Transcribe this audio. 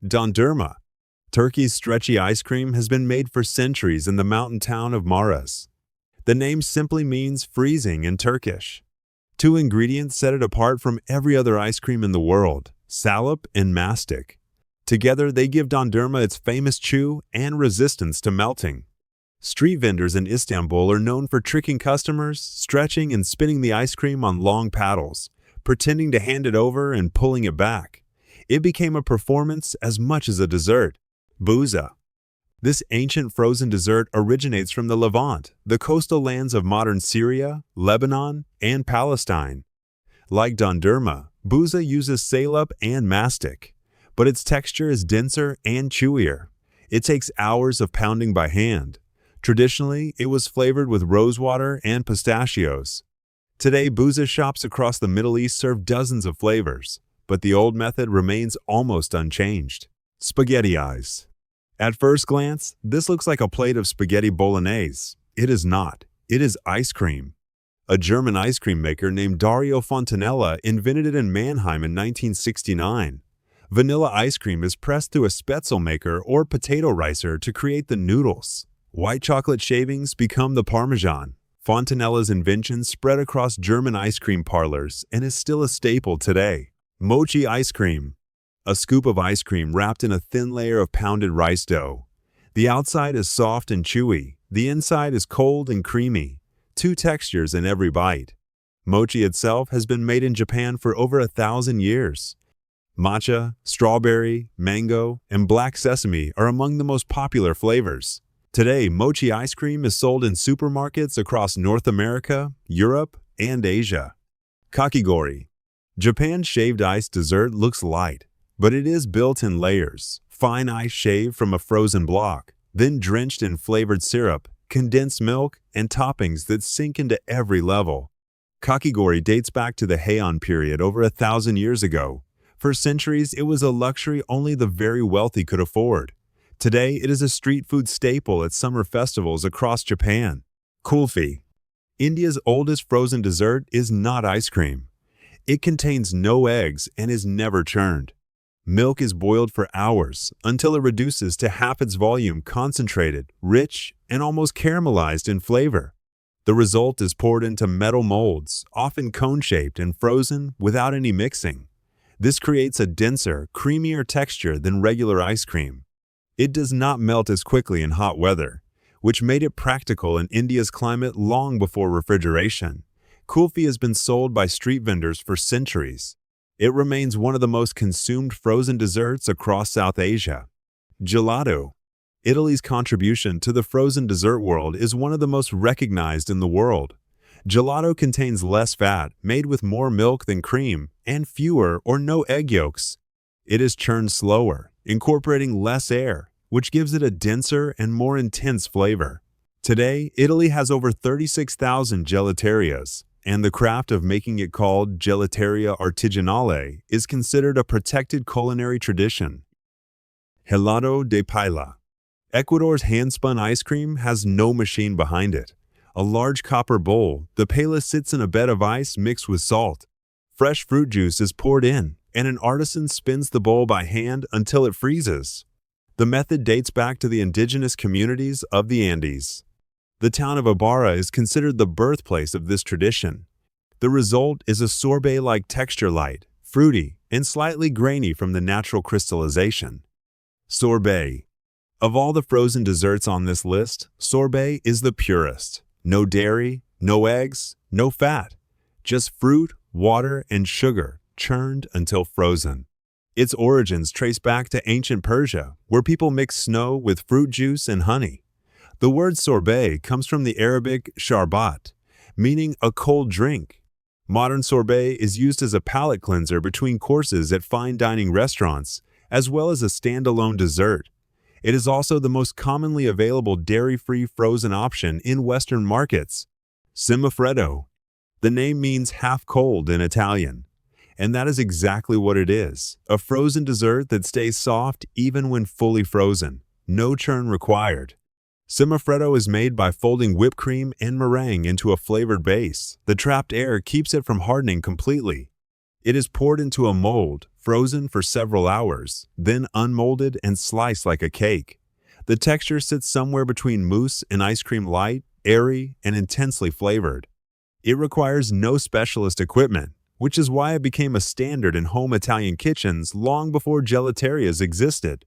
Dondurma. Turkey's stretchy ice cream has been made for centuries in the mountain town of Maraş. The name simply means freezing in Turkish. Two ingredients set it apart from every other ice cream in the world: salep and mastic. Together, they give dondurma its famous chew and resistance to melting. Street vendors in Istanbul are known for tricking customers, stretching and spinning the ice cream on long paddles, pretending to hand it over and pulling it back. It became a performance as much as a dessert. Booza. This ancient frozen dessert originates from the Levant, the coastal lands of modern Syria, Lebanon, and Palestine. Like dondurma, Booza uses salep and mastic, but its texture is denser and chewier. It takes hours of pounding by hand. Traditionally, it was flavored with rosewater and pistachios. Today, Booza shops across the Middle East serve dozens of flavors, but the old method remains almost unchanged. Spaghettieis. At first glance, this looks like a plate of spaghetti bolognese. It is not. It is ice cream. A German ice cream maker named Dario Fontanella invented it in Mannheim in 1969. Vanilla ice cream is pressed through a Spätzle maker or potato ricer to create the noodles. White chocolate shavings become the Parmesan. Fontanella's invention spread across German ice cream parlors and is still a staple today. Mochi ice cream. A scoop of ice cream wrapped in a thin layer of pounded rice dough. The outside is soft and chewy. The inside is cold and creamy. Two textures in every bite. Mochi itself has been made in Japan for over 1,000 years. Matcha, strawberry, mango, and black sesame are among the most popular flavors. Today, mochi ice cream is sold in supermarkets across North America, Europe, and Asia. Kakigōri. Japan's shaved ice dessert looks light, but it is built in layers. Fine ice shaved from a frozen block, then drenched in flavored syrup, condensed milk, and toppings that sink into every level. Kakigōri dates back to the Heian period over 1,000 years ago. For centuries, it was a luxury only the very wealthy could afford. Today, it is a street food staple at summer festivals across Japan. Kulfi. India's oldest frozen dessert is not ice cream. It contains no eggs and is never churned. Milk is boiled for hours until it reduces to half its volume, concentrated, rich, and almost caramelized in flavor. The result is poured into metal molds, often cone-shaped and frozen without any mixing. This creates a denser, creamier texture than regular ice cream. It does not melt as quickly in hot weather, which made it practical in India's climate long before refrigeration. Kulfi has been sold by street vendors for centuries. It remains one of the most consumed frozen desserts across South Asia. Gelato. Italy's contribution to the frozen dessert world is one of the most recognized in the world. Gelato contains less fat, made with more milk than cream, and fewer or no egg yolks. It is churned slower, incorporating less air, which gives it a denser and more intense flavor. Today, Italy has over 36,000 gelaterias, and the craft of making it called gelateria artigianale is considered a protected culinary tradition. Helado de Paila. Ecuador's hand-spun ice cream has no machine behind it. A large copper bowl, the paila sits in a bed of ice mixed with salt. Fresh fruit juice is poured in, and an artisan spins the bowl by hand until it freezes. The method dates back to the indigenous communities of the Andes. The town of Ibarra is considered the birthplace of this tradition. The result is a sorbet-like texture, light, fruity, and slightly grainy from the natural crystallization. Sorbet. Of all the frozen desserts on this list, sorbet is the purest. No dairy, no eggs, no fat. Just fruit, water, and sugar, churned until frozen. Its origins trace back to ancient Persia, where people mixed snow with fruit juice and honey. The word sorbet comes from the Arabic sharbat, meaning a cold drink. Modern sorbet is used as a palate cleanser between courses at fine dining restaurants, as well as a standalone dessert. It is also the most commonly available dairy-free frozen option in Western markets. Semifreddo. The name means half-cold in Italian. And that is exactly what it is, a frozen dessert that stays soft even when fully frozen. No churn required. Semifreddo is made by folding whipped cream and meringue into a flavored base. The trapped air keeps it from hardening completely. It is poured into a mold, frozen for several hours, then unmolded and sliced like a cake. The texture sits somewhere between mousse and ice cream, light, airy, and intensely flavored. It requires no specialist equipment, which is why it became a standard in home Italian kitchens long before gelaterias existed.